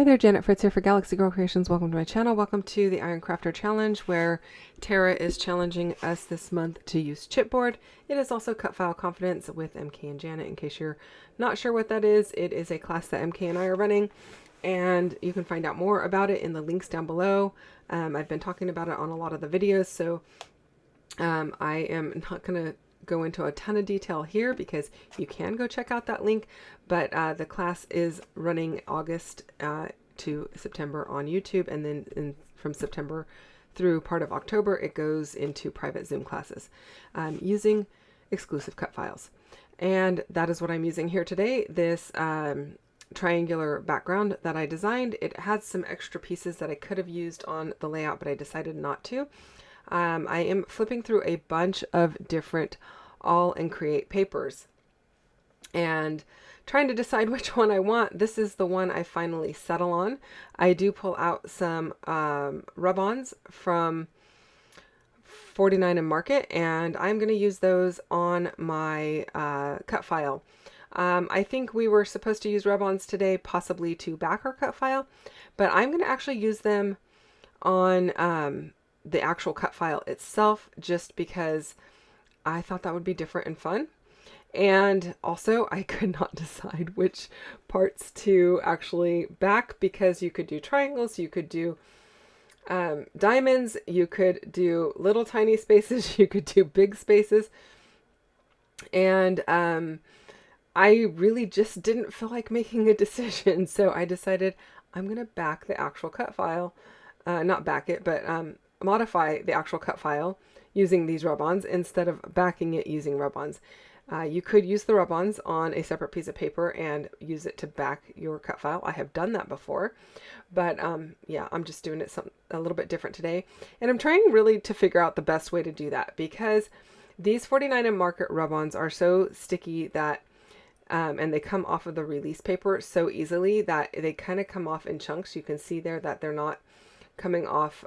Hi there, Janet Fritz here for Galaxy Girl Creations. Welcome to my channel. Welcome to the Iron Crafter Challenge, where Tara is challenging us this month to use chipboard. It is also Cutfile Confidence with MK and Janet. In case you're not sure what that is, it is a class that MK and I are running, and you can find out more about it in the links down below. I've been talking about it on a lot of the videos, so I am not going to go into a ton of detail here because you can go check out that link, but the class is running August to September on YouTube, and then from September through part of October it goes into private Zoom classes using exclusive cut files. And that is what I'm using here today. This triangular background that I designed, it had some extra pieces that I could have used on the layout, but I decided not to. I am flipping through a bunch of different all and create papers and trying to decide which one I want. This is the one I finally settle on. I do pull out some rub-ons from 49 and Market, and I'm going to use those on my cut file. I think we were supposed to use rub-ons today, possibly to back our cut file, but I'm going to actually use them on the actual cut file itself, just because I thought that would be different and fun. And also I could not decide which parts to actually back, because you could do triangles, you could do diamonds, you could do little tiny spaces, you could do big spaces. And I really just didn't feel like making a decision. So I decided I'm going to back the actual cut file, not back it, but modify the actual cut file using these rub-ons instead of backing it using rub-ons. You could use the rub-ons on a separate piece of paper and use it to back your cut file. I have done that before, but yeah, I'm just doing it a little bit different today. And I'm trying really to figure out the best way to do that, because these 49 and Market rub-ons are so sticky that and they come off of the release paper so easily that they kind of come off in chunks. You can see there that they're not coming off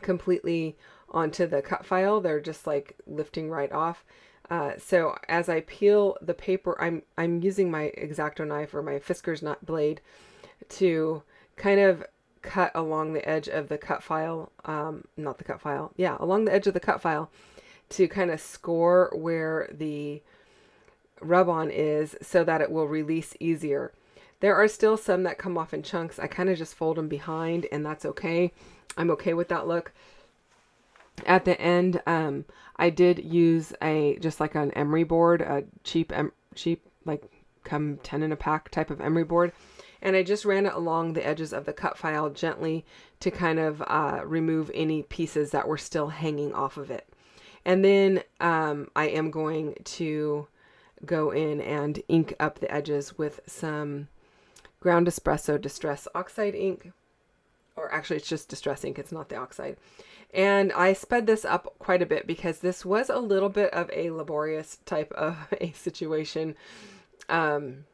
completely onto the cut file. They're just like lifting right off. So as I peel the paper, I'm using my X-Acto knife or my Fisker's nut blade to kind of cut along the edge of the cut file, not the cut file, yeah, along the edge of the cut file, to kind of score where the rub-on is so that it will release easier. There are still some that come off in chunks. I kind of just fold them behind, and that's okay. I'm okay with that look. At the end, I did use just like an emery board, a cheap like come 10 in a pack type of emery board, and I just ran it along the edges of the cut file gently to kind of remove any pieces that were still hanging off of it. And then I am going to go in and ink up the edges with some ground espresso distress oxide ink, or actually it's just distress ink, it's not the oxide. And I sped this up quite a bit because this was a little bit of a laborious type of a situation. And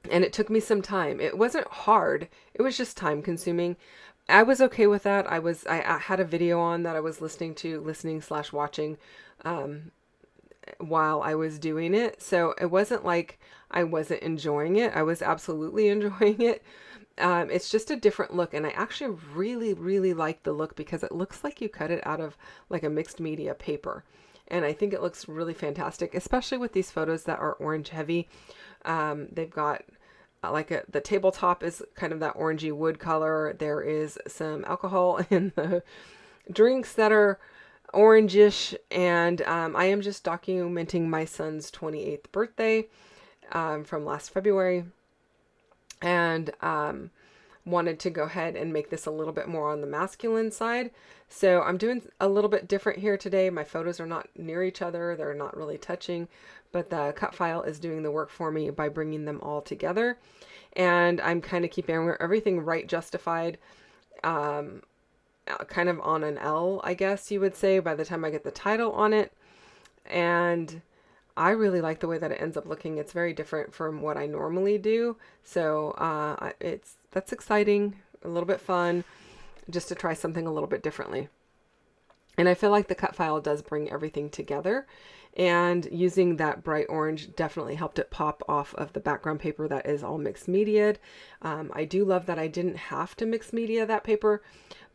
it took me some time. It wasn't hard, it was just time consuming. I was okay with that. I had a video on that I was listening/watching while I was doing it. So it wasn't like I wasn't enjoying it. I was absolutely enjoying it. It's just a different look, and I actually really like the look because it looks like you cut it out of like a mixed media paper, and I think it looks really fantastic, especially with these photos that are orange heavy. They've got the tabletop is kind of that orangey wood color. There is some alcohol in the drinks that are orangish, and I am just documenting my son's 28th birthday from last February, and wanted to go ahead and make this a little bit more on the masculine side. So I'm doing a little bit different here today. My photos are not near each other. They're not really touching, but the cut file is doing the work for me by bringing them all together. And I'm kind of keeping everything right justified, kind of on an L, I guess you would say, by the time I get the title on it. And I really like the way that it ends up looking. It's very different from what I normally do. So that's exciting, a little bit fun, just to try something a little bit differently. And I feel like the Cutfile does bring everything together. And using that bright orange definitely helped it pop off of the background paper that is all mixed mediaed. I do love that I didn't have to mix media that paper,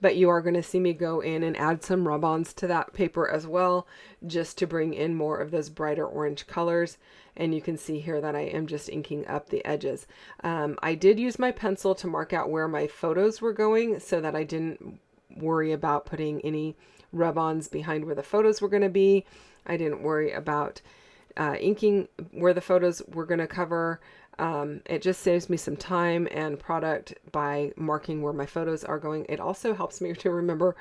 but you are going to see me go in and add some rub-ons to that paper as well, just to bring in more of those brighter orange colors. And you can see here that I am just inking up the edges. I did use my pencil to mark out where my photos were going so that I didn't worry about putting any rub-ons behind where the photos were going to be. I didn't worry about inking where the photos were going to cover. It just saves me some time and product by marking where my photos are going. It also helps me to remember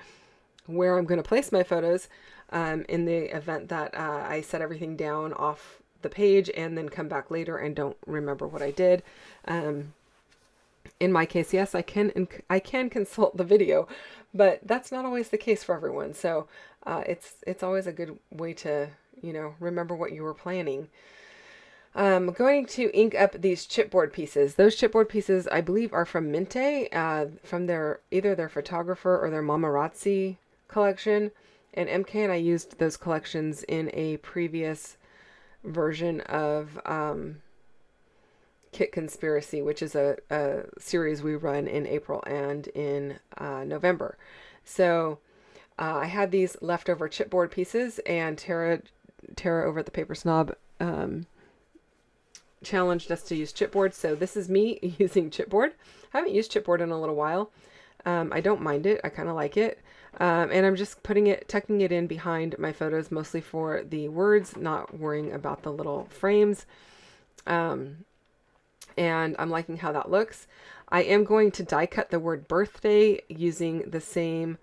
where I'm going to place my photos in the event that I set everything down off the page and then come back later and don't remember what I did. In my case, yes, I can consult the video, but that's not always the case for everyone. So it's always a good way to, remember what you were planning. I'm going to ink up these chipboard pieces. Those chipboard pieces, I believe, are from Bday, from either their photographer or their Mamarazzi collection. And MK and I used those collections in a previous version of Kit Conspiracy, which is a series we run in April and in November. So I had these leftover chipboard pieces, and Tara over at the Paper Snob challenged us to use chipboard. So this is me using chipboard. I haven't used chipboard in a little while. I don't mind it. I kind of like it. And I'm just tucking it in behind my photos, mostly for the words, not worrying about the little frames. And I'm liking how that looks. I am going to die cut the word birthday using the same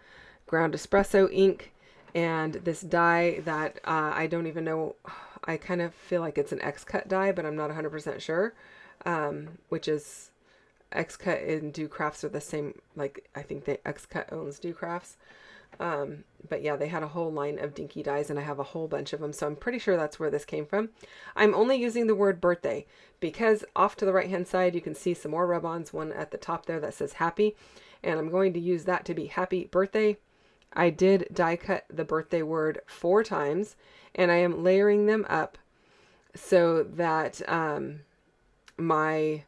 ground espresso ink and this die that I don't even know. I kind of feel like it's an X-Cut die, but I'm not 100% sure, which is X-Cut and Do Crafts are the same. Like, I think that X-Cut owns Do Crafts. But yeah, they had a whole line of dinky dies and I have a whole bunch of them. So I'm pretty sure that's where this came from. I'm only using the word birthday because off to the right hand side, you can see some more rub-ons, one at the top there that says happy. And I'm going to use that to be happy birthday. I did die cut the birthday word 4 times and I am layering them up so that, my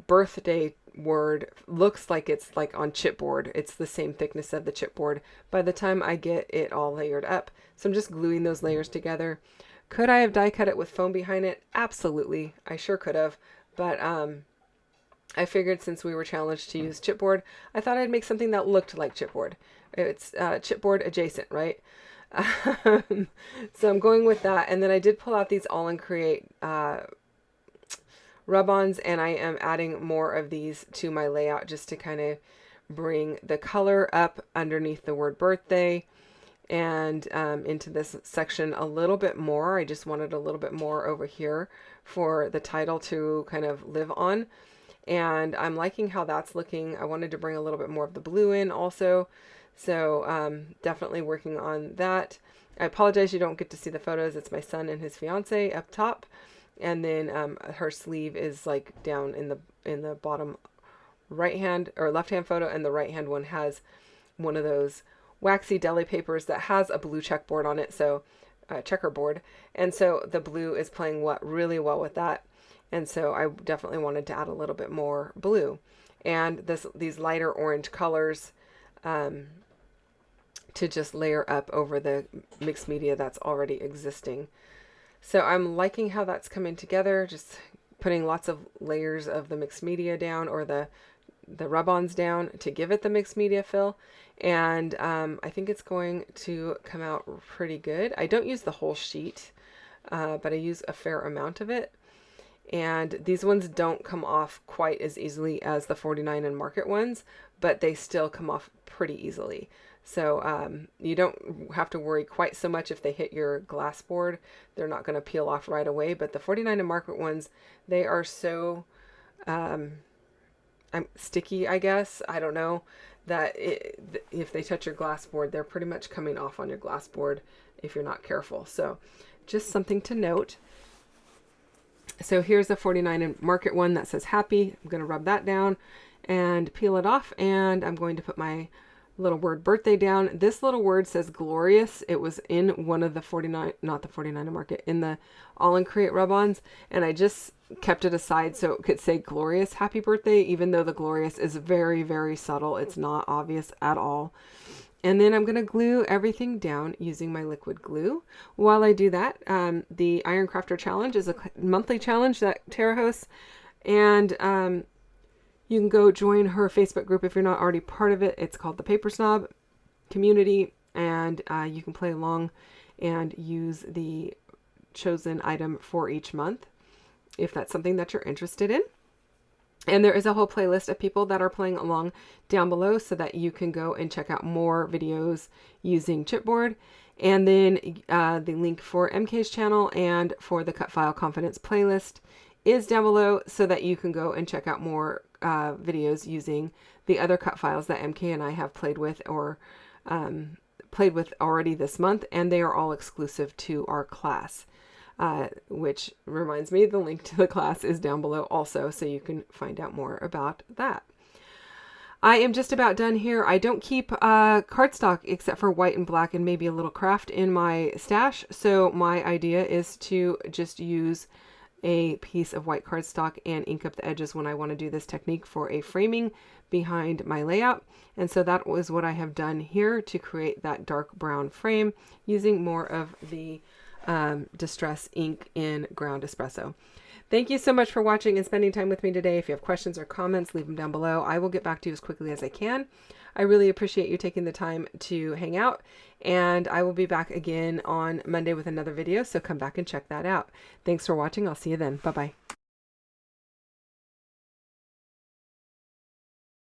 birthday word looks like it's like on chipboard. It's the same thickness of the chipboard by the time I get it all layered up. So I'm just gluing those layers together. Could I have die cut it with foam behind it? Absolutely. I sure could have. But I figured since we were challenged to use chipboard, I thought I'd make something that looked like chipboard. It's chipboard adjacent, right? So I'm going with that. And then I did pull out these All in Create rub-ons, and I am adding more of these to my layout just to kind of bring the color up underneath the word birthday and into this section a little bit more. I just wanted a little bit more over here for the title to kind of live on, and I'm liking how that's looking. I wanted to bring a little bit more of the blue in also, so definitely working on that. I apologize you don't get to see the photos. It's my son and his fiance up top. And then her sleeve is like down in the bottom right hand or left hand photo, and the right hand one has one of those waxy deli papers that has a blue checkboard on it, so checkerboard, and so the blue is playing really well with that, and so I definitely wanted to add a little bit more blue and these lighter orange colors to just layer up over the mixed media that's already existing. So I'm liking how that's coming together, just putting lots of layers of the mixed media down, or the rub-ons down to give it the mixed media fill. And I think it's going to come out pretty good. I don't use the whole sheet, but I use a fair amount of it. And these ones don't come off quite as easily as the 49 and Market ones, but they still come off pretty easily. So you don't have to worry quite so much if they hit your glass board. They're not going to peel off right away. But the 49 and Market ones, they are so sticky, I guess. I don't know, that if they touch your glass board, they're pretty much coming off on your glass board if you're not careful. So just something to note. So here's the 49 and Market one that says happy. I'm going to rub that down and peel it off. And I'm going to put my little word birthday down. This little word says glorious. It was in one of the 49, not the 49 market, in the All in Create rub-ons, and I just kept it aside so it could say glorious happy birthday, even though the glorious is very, very subtle. It's not obvious at all. And then I'm going to glue everything down using my liquid glue. While I do that, the Iron Crafter Challenge is a monthly challenge that Tara hosts, and you can go join her Facebook group if you're not already part of it. It's called the Paper Snob Community, and you can play along and use the chosen item for each month if that's something that you're interested in. And there is a whole playlist of people that are playing along down below so that you can go and check out more videos using chipboard. And then the link for MK's channel and for the Cutfile Confidence playlist is down below so that you can go and check out more videos using the other cut files that MK and I have played with or played with already this month. And they are all exclusive to our class. Which reminds me, the link to the class is down below also, so you can find out more about that. I am just about done here. I don't keep cardstock except for white and black and maybe a little craft in my stash, so my idea is to just use a piece of white cardstock and ink up the edges when I want to do this technique for a framing behind my layout. And so that was what I have done here to create that dark brown frame using more of the Distress ink in ground espresso. Thank you so much for watching and spending time with me today. If you have questions or comments, leave them down below. I will get back to you as quickly as I can. I really appreciate you taking the time to hang out, and I will be back again on Monday with another video, so come back and check that out. Thanks for watching. I'll see you then. Bye-bye.